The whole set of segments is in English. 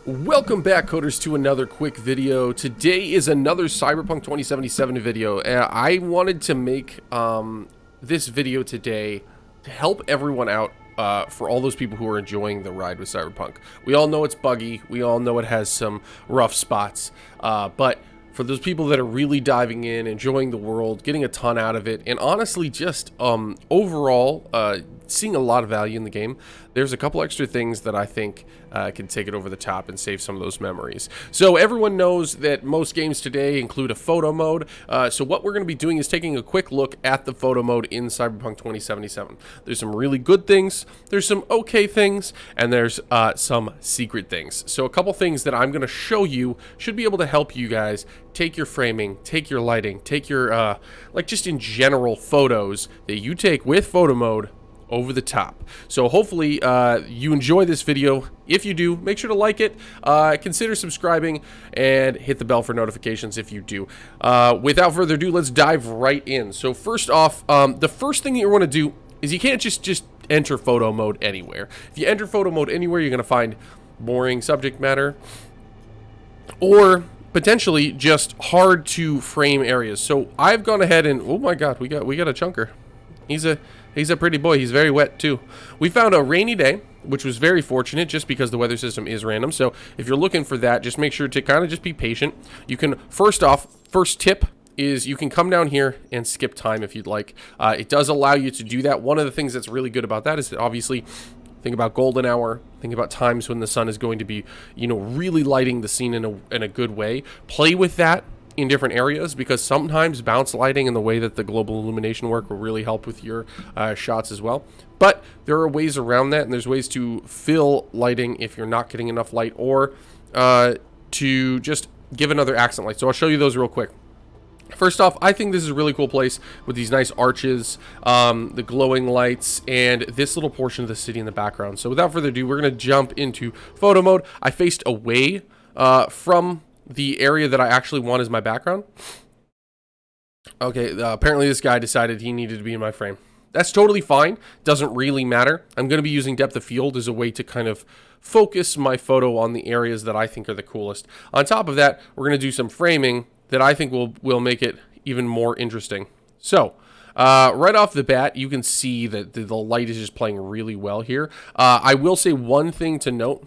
Welcome back, coders, to another quick video. Today is another Cyberpunk 2077 video. I wanted to make this video today to help everyone out for all those people who are enjoying the ride with Cyberpunk. We all know it's buggy. We all know it has some rough spots. But for those people that are really diving in, enjoying the world, getting a ton out of it, and honestly just overall seeing a lot of value in the game, there's a couple extra things that I think can take it over the top and save some of those memories. So everyone knows that most games today include a photo mode. So what we're going to be doing is taking a quick look at the photo mode in Cyberpunk 2077. There's some really good things, there's some okay things, and there's some secret things. So a couple things that I'm going to show you should be able to help you guys take your framing, take your lighting, take your, like just in general photos that you take with photo mode over the top. So hopefully you enjoy this video. If you do, make sure to like it, consider subscribing, and hit the bell for notifications if you do. Without further ado, let's dive right in. So first off, the first thing you want to do is you can't just enter photo mode anywhere. If you enter photo mode anywhere, you're going to find boring subject matter or potentially just hard to frame areas. So I've gone ahead and, oh my god, we got a chunker. He's a pretty boy. He's very wet too. We found a rainy day, which was very fortunate just because the weather system is random. So if you're looking for that, just make sure to kind of just be patient. You can, first tip is you can come down here and skip time if you'd like. It does allow you to do that. One of the things that's really good about that is that obviously think about golden hour, think about times when the sun is going to be, really lighting the scene in a good way. Play with that in different areas, because sometimes bounce lighting and the way that the global illumination work will really help with your shots as well. But there are ways around that, and there's ways to fill lighting if you're not getting enough light, or to just give another accent light. So I'll show you those real quick. First off, I think this is a really cool place with these nice arches, the glowing lights, and this little portion of the city in the background. So without further ado, we're going to jump into photo mode. I faced away from the area that I actually want as my background. Okay, apparently this guy decided he needed to be in my frame. That's totally fine. Doesn't really matter. I'm going to be using depth of field as a way to kind of focus my photo on the areas that I think are the coolest. On top of that, we're going to do some framing that I think will make it even more interesting. So, right off the bat, you can see that the light is just playing really well here. I will say one thing to note.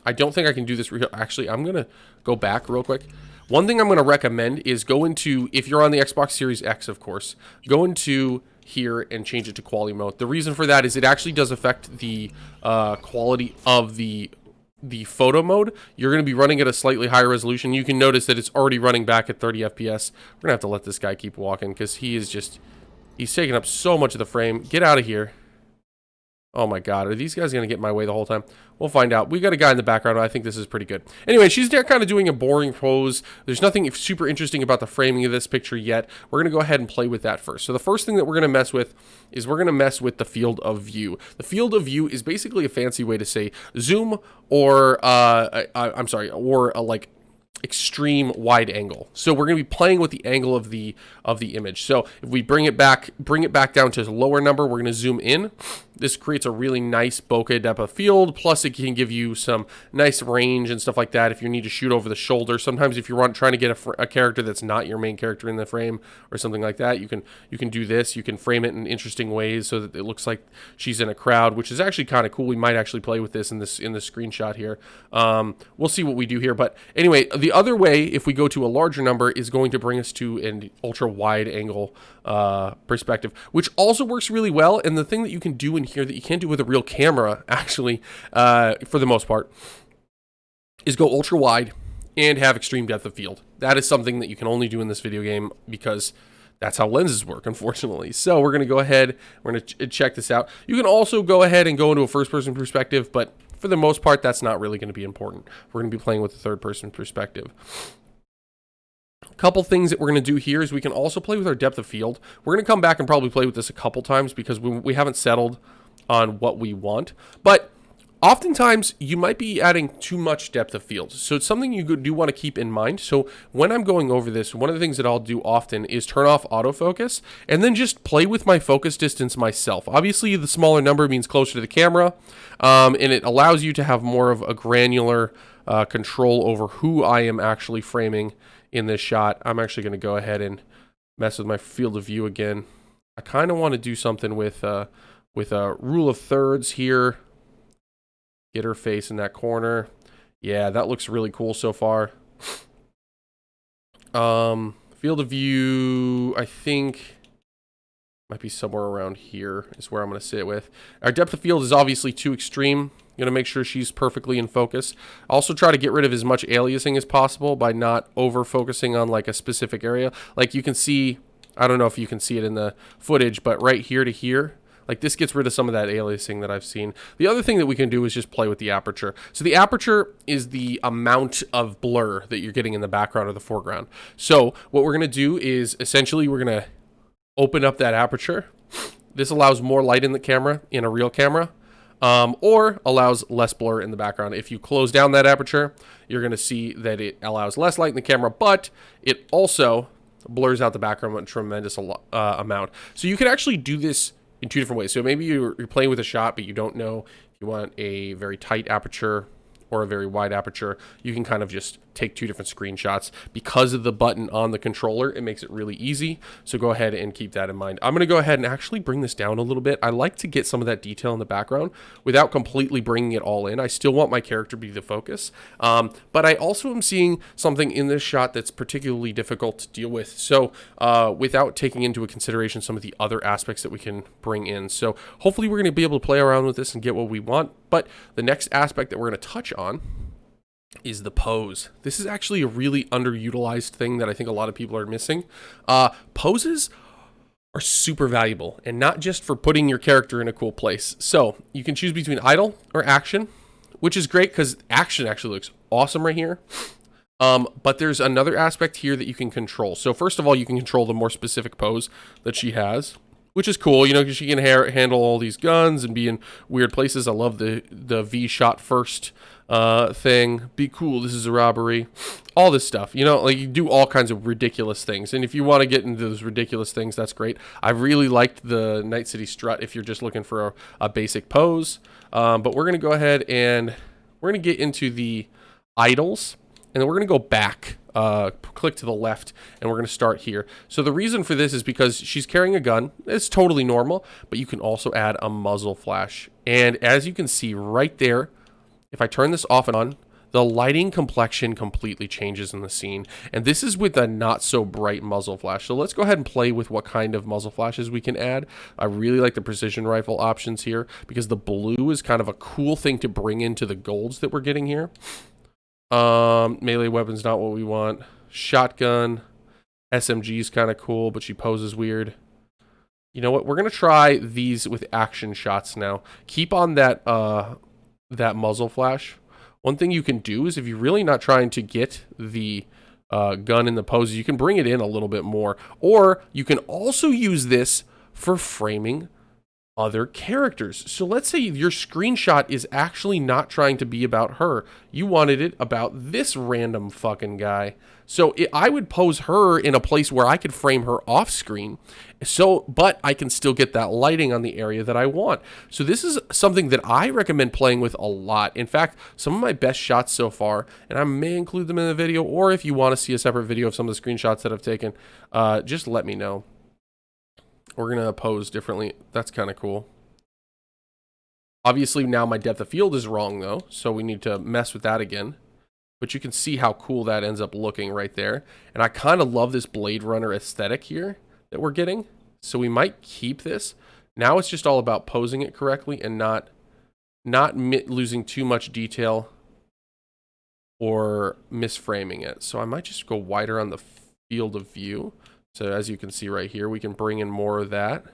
I don't think I can do this. Actually, I'm going to go back real quick. One thing I'm going to recommend is go into, if you're on the Xbox Series X, of course, go into here and change it to quality mode. The reason for that is it actually does affect the quality of the photo mode. You're going to be running at a slightly higher resolution. You can notice that it's already running back at 30 FPS. We're going to have to let this guy keep walking because he's taking up so much of the frame. Get out of here. Oh my god, are these guys going to get in my way the whole time? We'll find out. We got a guy in the background. I think this is pretty good. Anyway, she's there kind of doing a boring pose. There's nothing super interesting about the framing of this picture yet. We're going to go ahead and play with that first. So the first thing that we're going to mess with is we're going to mess with the field of view. The field of view is basically a fancy way to say zoom or, like extreme wide angle. So we're going to be playing with the angle of the image. So if we bring it back down to a lower number, we're going to zoom in. This creates a really nice bokeh depth of field. Plus it can give you some nice range and stuff like that if you need to shoot over the shoulder. Sometimes if you're trying to get a character that's not your main character in the frame or something like that, you can do this. You can frame it in interesting ways so that it looks like she's in a crowd, which is actually kind of cool. We might actually play with this in this screenshot here. We'll see what we do here. But anyway, the other way, if we go to a larger number, is going to bring us to an ultra wide angle perspective, which also works really well. And the thing that you can do in here that you can't do with a real camera, actually, for the most part, is go ultra wide and have extreme depth of field. That is something that you can only do in this video game because that's how lenses work, unfortunately. So we're going to go ahead, we're going to check this out. You can also go ahead and go into a first-person perspective, but for the most part, that's not really going to be important. We're going to be playing with a third-person perspective. A couple things that we're going to do here is we can also play with our depth of field. We're going to come back and probably play with this a couple times because we haven't settled on what we want. But Oftentimes, you might be adding too much depth of field. So it's something you do want to keep in mind. So when I'm going over this, one of the things that I'll do often is turn off autofocus and then just play with my focus distance myself. Obviously, the smaller number means closer to the camera, and it allows you to have more of a granular control over who I am actually framing in this shot. I'm actually going to go ahead and mess with my field of view again. I kind of want to do something with a rule of thirds here. Get her face in that corner. Yeah, that looks really cool so far. Field of view, I think, might be somewhere around here is where I'm going to sit with. Our depth of field is obviously too extreme. I'm going to make sure she's perfectly in focus. Also try to get rid of as much aliasing as possible by not over-focusing on like a specific area. Like you can see, I don't know if you can see it in the footage, but right here to here, like this gets rid of some of that aliasing that I've seen. The other thing that we can do is just play with the aperture. So the aperture is the amount of blur that you're getting in the background or the foreground. So what we're going to do is essentially we're going to open up that aperture. This allows more light in the camera, in a real camera, or allows less blur in the background. If you close down that aperture, you're going to see that it allows less light in the camera, but it also blurs out the background a tremendous amount. So you can actually do this in two different ways. So maybe you're playing with a shot, but you don't know if you want a very tight aperture or a very wide aperture. You can kind of just take two different screenshots. Because of the button on the controller, it makes it really easy. So go ahead and keep that in mind. I'm going to go ahead and actually bring this down a little bit. I like to get some of that detail in the background without completely bringing it all in. I still want my character to be the focus. But I also am seeing something in this shot that's particularly difficult to deal with. So without taking into consideration some of the other aspects that we can bring in. So hopefully we're going to be able to play around with this and get what we want. But the next aspect that we're going to touch on is the pose. This is actually a really underutilized thing that I think a lot of people are missing. Poses are super valuable, and not just for putting your character in a cool place. So you can choose between idle or action, which is great because action actually looks awesome right here. But there's another aspect here that you can control. So first of all, you can control the more specific pose that she has, which is cool, you know, because she can handle all these guns and be in weird places. I love the V shot first thing. Be cool, this is a robbery. All this stuff, you know, like you do all kinds of ridiculous things. And if you want to get into those ridiculous things, that's great. I really liked the Night City strut if you're just looking for a basic pose. But we're going to go ahead and we're going to get into the idles. And then we're going to go back, click to the left, and we're going to start here. So the reason for this is because she's carrying a gun. It's totally normal, but you can also add a muzzle flash. And as you can see right there, if I turn this off and on, the lighting complexion completely changes in the scene. And this is with a not so bright muzzle flash. So let's go ahead and play with what kind of muzzle flashes we can add. I really like the precision rifle options here because the blue is kind of a cool thing to bring into the golds that we're getting here. Melee weapon's not what we want. Shotgun. SMG is kind of cool, but she poses weird. You know what? We're going to try these with action shots now. Keep on that that muzzle flash. One thing you can do is if you're really not trying to get the gun in the poses, you can bring it in a little bit more. Or you can also use this for framing other characters. So let's say your screenshot is actually not trying to be about her. You wanted it about this random fucking guy. So I would pose her in a place where I could frame her off screen. So, but I can still get that lighting on the area that I want. So this is something that I recommend playing with a lot. In fact, some of my best shots so far, and I may include them in the video, or if you want to see a separate video of some of the screenshots that I've taken, just let me know. We're going to pose differently. That's kind of cool. Obviously, now my depth of field is wrong, though, so we need to mess with that again. But you can see how cool that ends up looking right there. And I kind of love this Blade Runner aesthetic here that we're getting. So we might keep this. Now it's just all about posing it correctly and not losing too much detail or misframing it. So I might just go wider on the field of view. So as you can see right here, we can bring in more of that.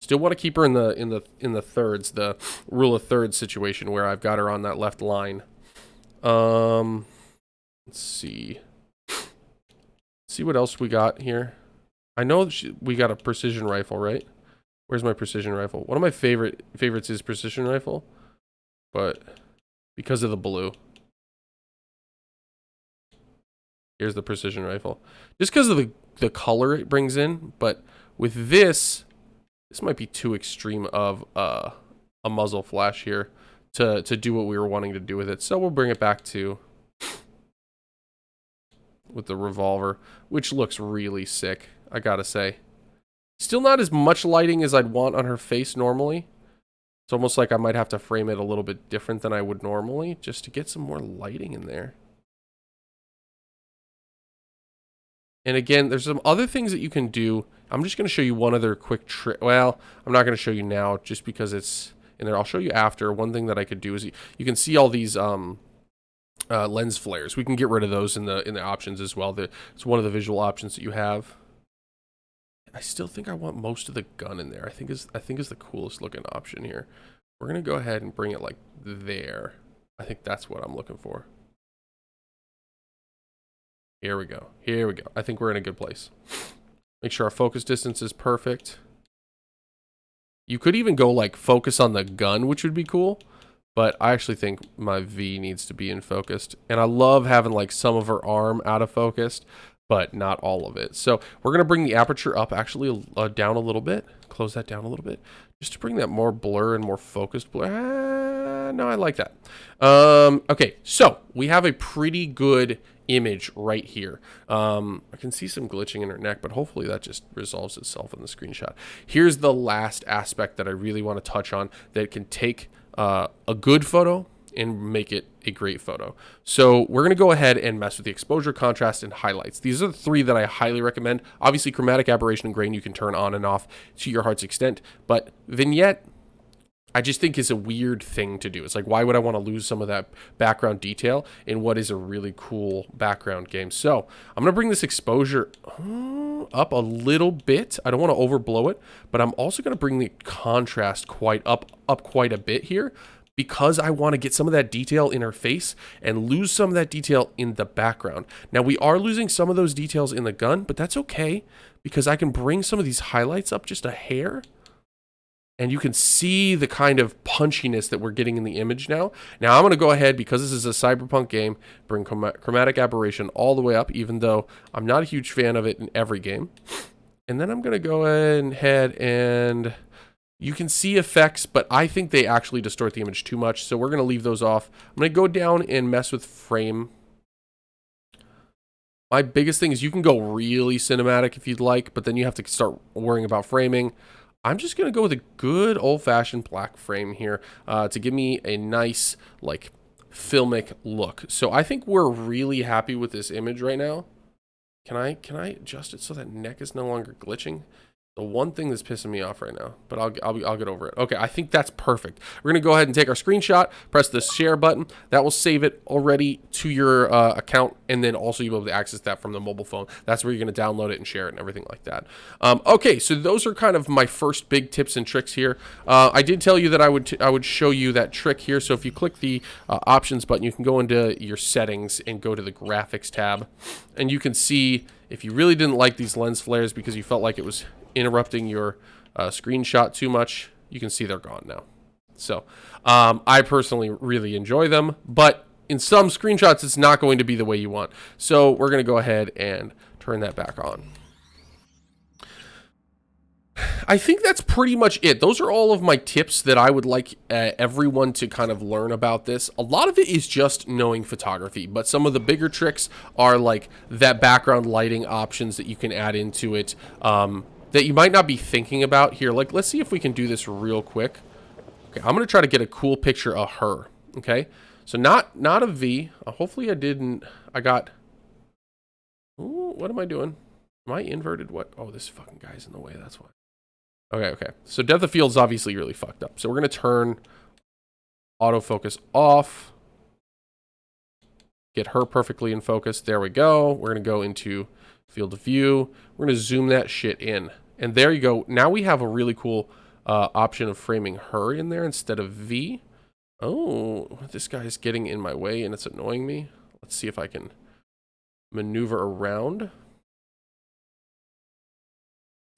Still want to keep her in the thirds, the rule of thirds situation where I've got her on that left line. Let's see. See what else we got here. I know we got a precision rifle, right? Where's my precision rifle? One of my favorites is precision rifle. but because of the blue. Here's the precision rifle. Just because of the color it brings in, but with this might be too extreme of a muzzle flash here to do what we were wanting to do with it. So we'll bring it back to with the revolver, which looks really sick, I gotta say. Still not as much lighting as I'd want on her face normally. It's almost like I might have to frame it a little bit different than I would normally just to get some more lighting in there. And again, there's some other things that you can do. I'm just going to show you one other quick trick. Well, I'm not going to show you now just because it's in there. I'll show you after. One thing that I could do is you can see all these lens flares. We can get rid of those in the options as well. It's one of the visual options that you have. I still think I want most of the gun in there. I think is the coolest looking option here. We're going to go ahead and bring it like there. I think that's what I'm looking for. Here we go. Here we go. I think we're in a good place. Make sure our focus distance is perfect. You could even go like focus on the gun, which would be cool. But I actually think my V needs to be in focused. And I love having like some of her arm out of focused, but not all of it. So we're going to bring the aperture up actually down a little bit. Close that down a little bit. Just to bring that more blur and more focused blur. No, I like that. Okay, so we have a pretty good image right here. I can see some glitching in her neck, but hopefully that just resolves itself in the screenshot. Here's the last aspect that I really want to touch on that can take a good photo and make it a great photo. So we're going to go ahead and mess with the exposure, contrast, and highlights. These are the three that I highly recommend. Obviously, chromatic aberration and grain you can turn on and off to your heart's extent, but vignette, I just think is a weird thing to do. It's like, why would I want to lose some of that background detail in what is a really cool background game? So I'm going to bring this exposure up a little bit. I don't want to overblow it, but I'm also going to bring the contrast up quite a bit here because I want to get some of that detail in her face and lose some of that detail in the background. Now, we are losing some of those details in the gun, but that's okay because I can bring some of these highlights up just a hair. And you can see the kind of punchiness that we're getting in the image now. Now I'm going to go ahead, because this is a Cyberpunk game, bring chromatic aberration all the way up, even though I'm not a huge fan of it in every game. And then I'm going to go ahead and you can see effects, but I think they actually distort the image too much. So we're going to leave those off. I'm going to go down and mess with frame. My biggest thing is you can go really cinematic if you'd like, but then you have to start worrying about framing. I'm just going to go with a good old-fashioned black frame here to give me a nice, like, filmic look. So I think we're really happy with this image right now. Can I adjust it so that neck is no longer glitching? The one thing that's pissing me off right now, but I'll get over it. Okay, I think that's perfect. We're gonna go ahead and take our screenshot, press the share button. That will save it already to your account, and then also you'll be able to access that from the mobile phone. That's where you're gonna download it and share it and everything like that. Okay, so those are kind of my first big tips and tricks here. I did tell you that I would show you that trick here. So if you click the options button, you can go into your settings and go to the graphics tab, and you can see if you really didn't like these lens flares because you felt like it was interrupting your screenshot too much, you can see they're gone now. So I personally really enjoy them, but in some screenshots it's not going to be the way you want. So we're going to go ahead and turn that back on. I think that's pretty much it. Those are all of my tips that I would like everyone to kind of learn about this. A lot of it is just knowing photography, but some of the bigger tricks are like that background lighting options that you can add into it that you might not be thinking about here. Like, let's see if we can do this real quick. Okay, I'm going to try to get a cool picture of her. Okay, so not a V. Hopefully I got... Ooh, what am I doing? Am I inverted? What? Oh, this fucking guy's in the way. That's why. Okay. So depth of field is obviously really fucked up. So we're going to turn autofocus off. Get her perfectly in focus. There we go. We're going to go into field of view. We're going to zoom that shit in. And there you go. Now we have a really cool option of framing her in there instead of V. Oh, this guy's getting in my way and it's annoying me. Let's see if I can maneuver around.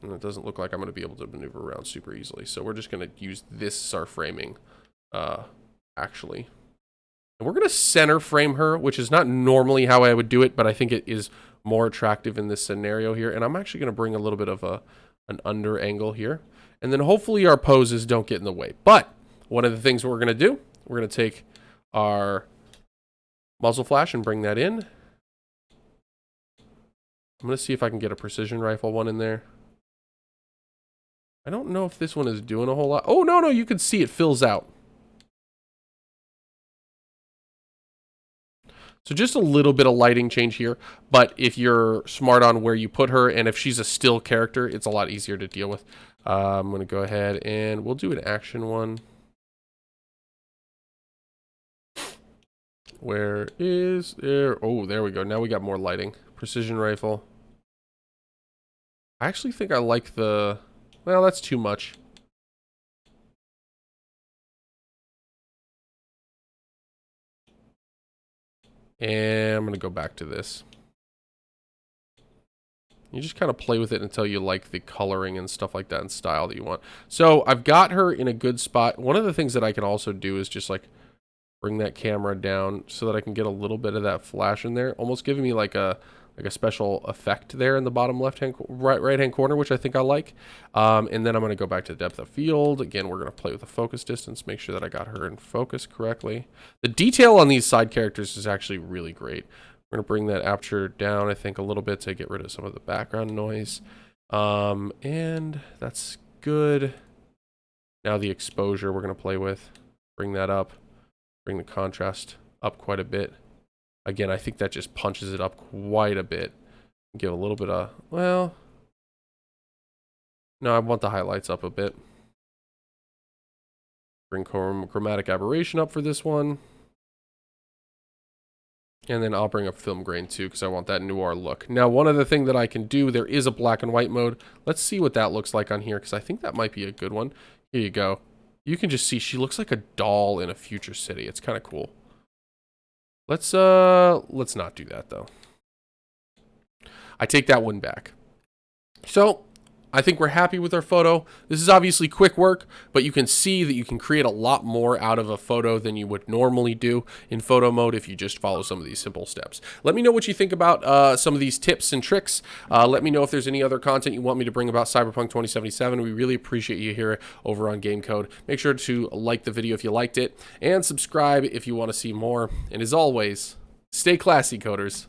And it doesn't look like I'm going to be able to maneuver around super easily. So we're just going to use this as our framing actually. And we're going to center frame her, which is not normally how I would do it, but I think it is more attractive in this scenario here. And I'm actually going to bring a little bit of an under angle here. And then hopefully our poses don't get in the way. But one of the things we're going to do, we're going to take our muzzle flash and bring that in. I'm going to see if I can get a precision rifle one in there. I don't know if this one is doing a whole lot. Oh, no, you can see it fills out. So just a little bit of lighting change here, but if you're smart on where you put her, and if she's a still character, it's a lot easier to deal with. I'm going to go ahead and we'll do an action one. Where is there? Oh, there we go. Now we got more lighting. Precision rifle. I actually think I like the... Well, that's too much. And I'm going to go back to this. You just kind of play with it until you like the coloring and stuff like that and style that you want. So I've got her in a good spot. One of the things that I can also do is just like bring that camera down so that I can get a little bit of that flash in there, almost giving me like a special effect there in the bottom right hand corner, which I think I like. And then I'm going to go back to depth of field. Again, we're going to play with the focus distance, make sure that I got her in focus correctly. The detail on these side characters is actually really great. We're going to bring that aperture down, I think, a little bit to get rid of some of the background noise. And that's good. Now the exposure we're going to play with. Bring that up. Bring the contrast up quite a bit. Again, I think that just punches it up quite a bit. Give a little bit of, well, no, I want the highlights up a bit. Bring chromatic aberration up for this one. And then I'll bring up film grain too, because I want that noir look. Now, one other thing that I can do, there is a black and white mode. Let's see what that looks like on here, because I think that might be a good one. Here you go. You can just see she looks like a doll in a future city. It's kind of cool. Let's not do that though. I take that one back. So I think we're happy with our photo. This is obviously quick work, but you can see that you can create a lot more out of a photo than you would normally do in photo mode if you just follow some of these simple steps. Let me know what you think about some of these tips and tricks. Let me know if there's any other content you want me to bring about Cyberpunk 2077. We really appreciate you here over on GameKO. Make sure to like the video if you liked it, and subscribe if you want to see more. And as always, stay classy, coders.